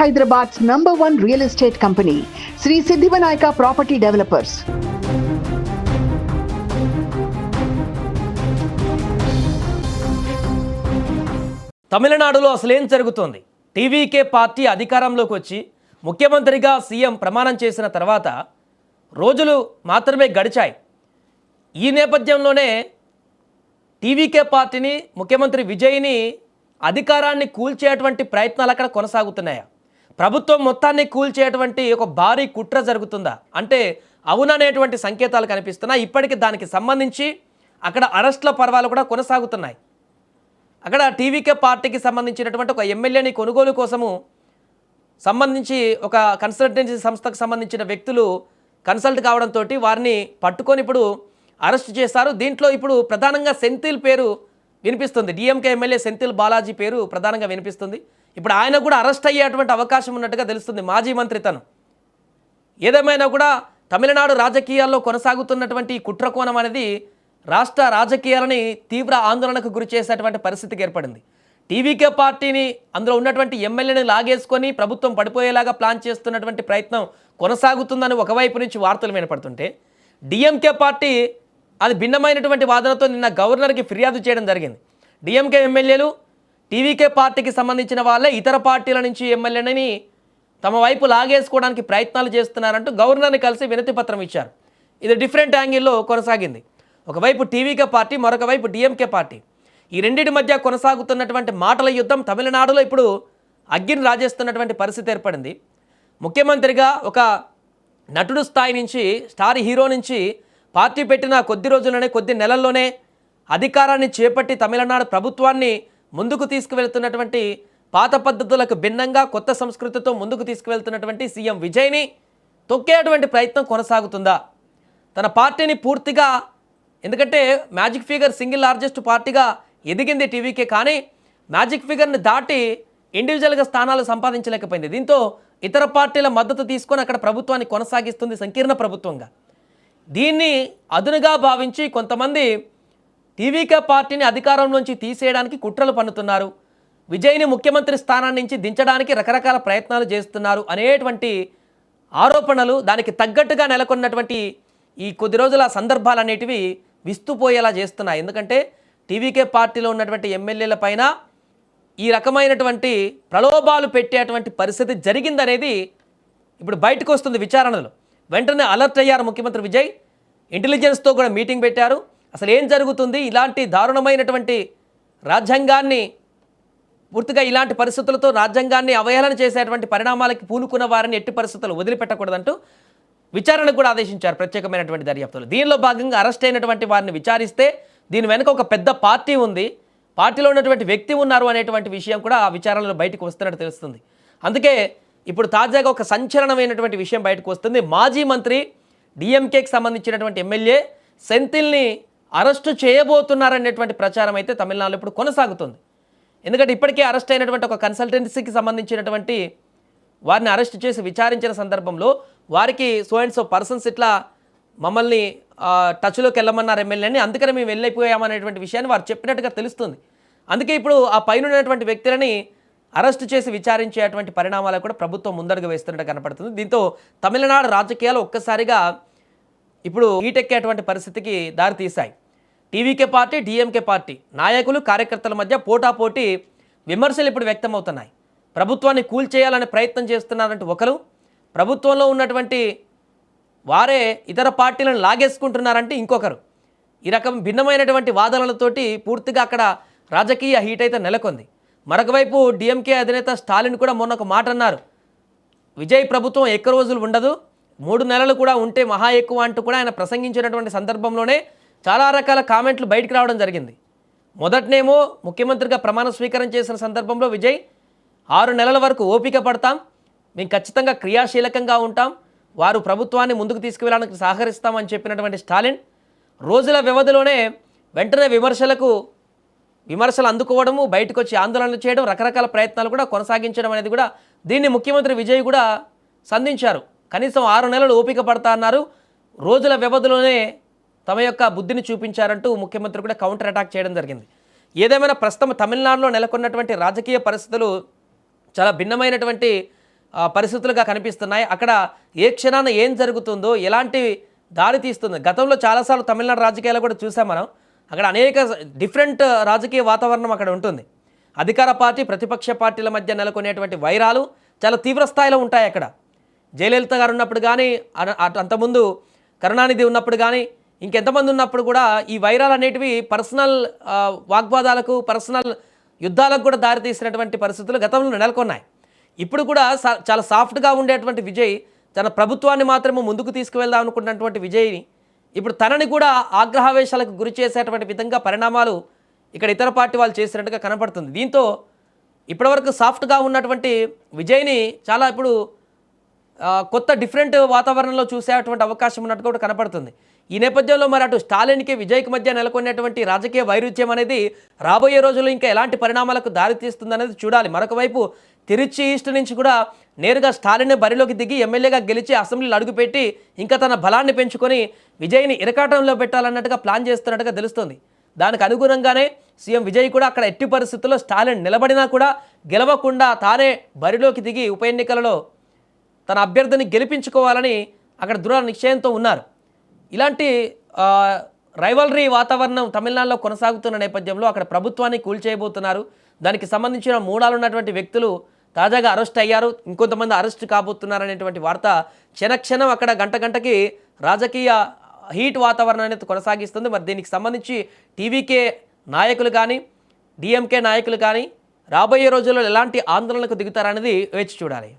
Hyderabad's #1 real estate company, Sri Siddhivanayaka Property Developers. తమిళనాడులో అసలేం జరుగుతోంది? టీవీకే పార్టీ అధికారంలోకి వచ్చి ముఖ్యమంత్రిగా సీఎం ప్రమాణం చేసిన తర్వాత రోజులు మాత్రమే గడిచాయి. ఈ నేపథ్యంలోనే టీవీకే పార్టీని, ముఖ్యమంత్రి విజయ్ని అధికారాన్ని కూల్చేటువంటి ప్రయత్నాలు అక్కడ కొనసాగుతున్నాయా? ప్రభుత్వం మొత్తాన్ని కూల్చేటువంటి ఒక భారీ కుట్ర జరుగుతుందా అంటే అవుననేటువంటి సంకేతాలు కనిపిస్తున్నాయి. ఇప్పటికీ దానికి సంబంధించి అక్కడ అరెస్ట్ల పర్వాలు కూడా కొనసాగుతున్నాయి. అక్కడ టీవీకే పార్టీకి సంబంధించినటువంటి ఒక ఎమ్మెల్యేని కొనుగోలు కోసము సంబంధించి ఒక కన్సల్టెన్సీ సంస్థకు సంబంధించిన వ్యక్తులు కన్సల్ట్ కావడంతో వారిని పట్టుకొని ఇప్పుడు అరెస్ట్ చేశారు. దీంట్లో ఇప్పుడు ప్రధానంగా సెంథిల్ పేరు వినిపిస్తుంది. డిఎంకే ఎమ్మెల్యే సెంథిల్ బాలాజీ పేరు ప్రధానంగా వినిపిస్తుంది. ఇప్పుడు ఆయన కూడా అరెస్ట్ అయ్యేటువంటి అవకాశం ఉన్నట్టుగా తెలుస్తుంది. మాజీ మంత్రి తను. ఏదేమైనా కూడా తమిళనాడు రాజకీయాల్లో కొనసాగుతున్నటువంటి ఈ కుట్రకోణం అనేది రాష్ట్ర రాజకీయాలని తీవ్ర ఆందోళనకు గురి చేసేటువంటి పరిస్థితికి ఏర్పడింది. టీవీకే పార్టీని, అందులో ఉన్నటువంటి ఎమ్మెల్యేని లాగేసుకొని ప్రభుత్వం పడిపోయేలాగా ప్లాన్ చేస్తున్నటువంటి ప్రయత్నం కొనసాగుతుందని ఒకవైపు నుంచి వార్తలు వినపడుతుంటే, డిఎంకే పార్టీ అది భిన్నమైనటువంటి వాదనతో నిన్న గవర్నర్కి ఫిర్యాదు చేయడం జరిగింది. డిఎంకే ఎమ్మెల్యేలు టీవీకే పార్టీకి సంబంధించిన వాళ్ళే ఇతర పార్టీల నుంచి ఎమ్మెల్యేని తమ వైపు లాగేసుకోవడానికి ప్రయత్నాలు చేస్తున్నారంటూ గవర్నర్ని కలిసి వినతి పత్రం ఇచ్చారు. ఇది డిఫరెంట్ యాంగిల్లో కొనసాగింది. ఒకవైపు టీవీకే పార్టీ, మరొక వైపు డిఎంకే పార్టీ. ఈ రెండింటి మధ్య కొనసాగుతున్నటువంటి మాటల యుద్ధం తమిళనాడులో ఇప్పుడు అగ్గిని రాజేస్తున్నటువంటి పరిస్థితి ఏర్పడింది. ముఖ్యమంత్రిగా ఒక నటుడు స్థాయి నుంచి, స్టార్ హీరో నుంచి పార్టీ పెట్టిన కొద్ది రోజుల్లోనే, కొద్ది నెలల్లోనే అధికారాన్ని చేపట్టి తమిళనాడు ప్రభుత్వాన్ని ముందుకు తీసుకువెళ్తున్నటువంటి, పాత పద్ధతులకు భిన్నంగా కొత్త సంస్కృతితో ముందుకు తీసుకువెళ్తున్నటువంటి సీఎం విజయ్ని తొక్కేటువంటి ప్రయత్నం కొనసాగుతుందా? తన పార్టీని పూర్తిగా, ఎందుకంటే మ్యాజిక్ ఫిగర్ సింగిల్ లార్జెస్ట్ పార్టీగా ఎదిగింది టీవీకే, కానీ మ్యాజిక్ ఫిగర్ని దాటి ఇండివిజువల్గా స్థానాలు సంపాదించలేకపోయింది. దీంతో ఇతర పార్టీల మద్దతు తీసుకొని అక్కడ ప్రభుత్వాన్ని కొనసాగిస్తుంది సంకీర్ణ ప్రభుత్వంగా. దీన్ని అదునుగా భావించి కొంతమంది టీవీకే పార్టీని అధికారంలోంచి తీసేయడానికి కుట్రలు పన్నుతున్నారు. విజయ్ని ముఖ్యమంత్రి స్థానం నుంచి దించడానికి రకరకాల ప్రయత్నాలు చేస్తున్నారు అనేటువంటి ఆరోపణలు, దానికి తగ్గట్టుగా నెలకొన్నటువంటి ఈ కొద్ది రోజుల సందర్భాలు అనేటివి విస్తుపోయేలా చేస్తున్నాయి. ఎందుకంటే టీవీకే పార్టీలో ఉన్నటువంటి ఎమ్మెల్యేల పైన ఈ రకమైనటువంటి ప్రలోభాలు పెట్టేటువంటి పరిస్థితి జరిగిందనేది ఇప్పుడు బయటకు వస్తుంది విచారణలో. వెంటనే అలర్ట్ అయ్యారు ముఖ్యమంత్రి విజయ్. ఇంటెలిజెన్స్తో కూడా మీటింగ్ పెట్టారు. అసలు ఏం జరుగుతుంది, ఇలాంటి దారుణమైనటువంటి రాజ్యాంగాన్ని, పూర్తిగా ఇలాంటి పరిస్థితులతో రాజ్యాంగాన్ని అవహేళన చేసేటువంటి పరిణామాలకి పూనుకున్న వారిని ఎట్టి పరిస్థితులు వదిలిపెట్టకూడదంటూ విచారణకు కూడా ఆదేశించారు ప్రత్యేకమైనటువంటి దర్యాప్తులు. దీనిలో భాగంగా అరెస్ట్ అయినటువంటి వారిని విచారిస్తే దీని వెనుక ఒక పెద్ద పార్టీ ఉంది, పార్టీలో ఉన్నటువంటి వ్యక్తి ఉన్నారు అనేటువంటి విషయం కూడా ఆ విచారణలో బయటకు వస్తున్నట్టు తెలుస్తుంది. అందుకే ఇప్పుడు తాజాగా ఒక సంచలనమైనటువంటి విషయం బయటకు వస్తుంది. మాజీ మంత్రి, డిఎంకేకి సంబంధించినటువంటి ఎమ్మెల్యే సెంథిల్ని అరెస్టు చేయబోతున్నారనేటువంటి ప్రచారం అయితే తమిళనాడులో ఇప్పుడు కొనసాగుతుంది. ఎందుకంటే ఇప్పటికే అరెస్ట్ అయినటువంటి ఒక కన్సల్టెన్సీకి సంబంధించినటువంటి వారిని అరెస్ట్ చేసి విచారించిన సందర్భంలో వారికి సో అండ్ సో పర్సన్స్ ఇట్లా మమ్మల్ని టచ్లోకి వెళ్ళమన్నారు ఎమ్మెల్యేని, అందుకని మేము వెళ్ళిపోయామనేటువంటి విషయాన్ని వారు చెప్పినట్టుగా తెలుస్తుంది. అందుకే ఇప్పుడు ఆ పైన ఉన్నటువంటి వ్యక్తులని అరెస్టు చేసి విచారించేటువంటి పరిణామాలకు కూడా ప్రభుత్వం ముందడుగు వేస్తున్నట్టు కనపడుతుంది. దీంతో తమిళనాడు రాజకీయాలు ఒక్కసారిగా ఇప్పుడు ఈటెక్కేటువంటి పరిస్థితికి దారితీశాయి. టీవీకే పార్టీ, డిఎంకే పార్టీ నాయకులు, కార్యకర్తల మధ్య పోటాపోటీ విమర్శలు ఇప్పుడు వ్యక్తమవుతున్నాయి. ప్రభుత్వాన్ని కూల్చేయాలనే ప్రయత్నం చేస్తున్నారంటే ఒకరు, ప్రభుత్వంలో ఉన్నటువంటి వారే ఇతర పార్టీలను లాగేసుకుంటున్నారంటే ఇంకొకరు. ఈ రకం భిన్నమైనటువంటి వాదనలతోటి పూర్తిగా అక్కడ రాజకీయ హీట్ అయితే నెలకొంది. మరొక వైపు డిఎంకే అధినేత స్టాలిన్ కూడా మొన్న ఒక మాట అన్నారు. విజయ్ ప్రభుత్వం ఎక్కువ రోజులు ఉండదు, 3 నెలలు కూడా ఉంటే మహా ఎక్కువ అంటూ కూడా ఆయన ప్రసంగించినటువంటి సందర్భంలోనే చాలా రకాల కామెంట్లు బయటకు రావడం జరిగింది. మొదటనేమో ముఖ్యమంత్రిగా ప్రమాణ స్వీకారం చేసిన సందర్భంలో విజయ్ 6 నెలల వరకు ఓపిక పడతాం, మేము ఖచ్చితంగా క్రియాశీలకంగా ఉంటాం, వారు ప్రభుత్వాన్ని ముందుకు తీసుకువెళ్ళడానికి సహకరిస్తామని చెప్పినటువంటి స్టాలిన్ రోజుల వ్యవధిలోనే వెంటనే విమర్శలు అందుకోవడము, బయటకు వచ్చి ఆందోళనలు చేయడం, రకరకాల ప్రయత్నాలు కూడా కొనసాగించడం అనేది కూడా దీన్ని ముఖ్యమంత్రి విజయ్ కూడా సంధించారు. కనీసం 6 నెలలు ఓపిక పడతా అన్నారు, రోజుల వ్యవధిలోనే తమ యొక్క బుద్ధిని చూపించారంటూ ముఖ్యమంత్రి కూడా కౌంటర్ అటాక్ చేయడం జరిగింది. ఏదేమైనా ప్రస్తుతం తమిళనాడులో నెలకొన్నటువంటి రాజకీయ పరిస్థితులు చాలా భిన్నమైనటువంటి పరిస్థితులుగా కనిపిస్తున్నాయి. అక్కడ ఏ క్షణాన ఏం జరుగుతుందో, ఎలాంటి దారి తీస్తుంది. గతంలో చాలాసార్లు తమిళనాడు రాజకీయాలు కూడా చూసాం మనం. అక్కడ అనేక డిఫరెంట్ రాజకీయ వాతావరణం అక్కడ ఉంటుంది. అధికార పార్టీ, ప్రతిపక్ష పార్టీల మధ్య నెలకొనేటువంటి వైరాలు చాలా తీవ్ర స్థాయిలో ఉంటాయి అక్కడ. జయలలిత గారు ఉన్నప్పుడు కానీ, అంతకుముందు కరుణానిధి ఉన్నప్పుడు కానీ, ఇంకెంతమంది ఉన్నప్పుడు కూడా ఈ వైరాలు అనేటివి పర్సనల్ వాగ్వాదాలకు, పర్సనల్ యుద్ధాలకు కూడా దారితీసినటువంటి పరిస్థితులు గతంలో నెలకొన్నాయి. ఇప్పుడు కూడా చాలా సాఫ్ట్గా ఉండేటువంటి విజయ్ తన ప్రభుత్వాన్ని మాత్రమే ముందుకు తీసుకువెళ్దాం అనుకున్నటువంటి విజయ్ని ఇప్పుడు తనని కూడా ఆగ్రహావేశాలకు గురి చేసేటువంటి విధంగా పరిణామాలు ఇక్కడ ఇతర పార్టీ వాళ్ళు చేసినట్టుగా కనపడుతుంది. దీంతో ఇప్పటివరకు సాఫ్ట్గా ఉన్నటువంటి విజయ్ని చాలా ఇప్పుడు కొత్త డిఫరెంట్ వాతావరణంలో చూసేటువంటి అవకాశం ఉన్నట్టు కూడా కనపడుతుంది. ఈ నేపథ్యంలో మరి అటు స్టాలిన్కి విజయ్కి మధ్య నెలకొన్నటువంటి రాజకీయ వైరుధ్యం అనేది రాబోయే రోజుల్లో ఇంకా ఎలాంటి పరిణామాలకు దారితీస్తుందనేది చూడాలి. మరొక వైపు తిరుచి ఈస్ట్ నుంచి కూడా నేరుగా స్టాలిన్ బరిలోకి దిగి ఎమ్మెల్యేగా గెలిచి అసెంబ్లీలో అడుగుపెట్టి ఇంకా తన బలాన్ని పెంచుకొని విజయ్ని ఇరకాటంలో పెట్టాలన్నట్టుగా ప్లాన్ చేస్తున్నట్టుగా తెలుస్తుంది. దానికి అనుగుణంగానే సీఎం విజయ్ కూడా అక్కడ ఎట్టి పరిస్థితుల్లో స్టాలిన్ నిలబడినా కూడా గెలవకుండా తానే బరిలోకి దిగి ఉప ఎన్నికలలో తన అభ్యర్థిని గెలిపించుకోవాలని అక్కడ దృఢ నిశ్చయంతో ఉన్నారు. ఇలాంటి రైవల్రీ వాతావరణం తమిళనాడులో కొనసాగుతున్న నేపథ్యంలో అక్కడ ప్రభుత్వాన్ని కూల్చేయబోతున్నారు. దానికి సంబంధించిన మూడాలు ఉన్నటువంటి వ్యక్తులు తాజాగా అరెస్ట్ అయ్యారు. ఇంకొంతమంది అరెస్ట్ కాబోతున్నారనేటువంటి వార్త క్షణక్షణం అక్కడ గంట గంటకి రాజకీయ హీట్ వాతావరణం అనేది కొనసాగిస్తుంది. మరి దీనికి సంబంధించి టీవీకే నాయకులు కానీ, డిఎంకే నాయకులు కానీ రాబోయే రోజుల్లో ఎలాంటి ఆందోళనకు దిగుతారనేది వేచి చూడాలి.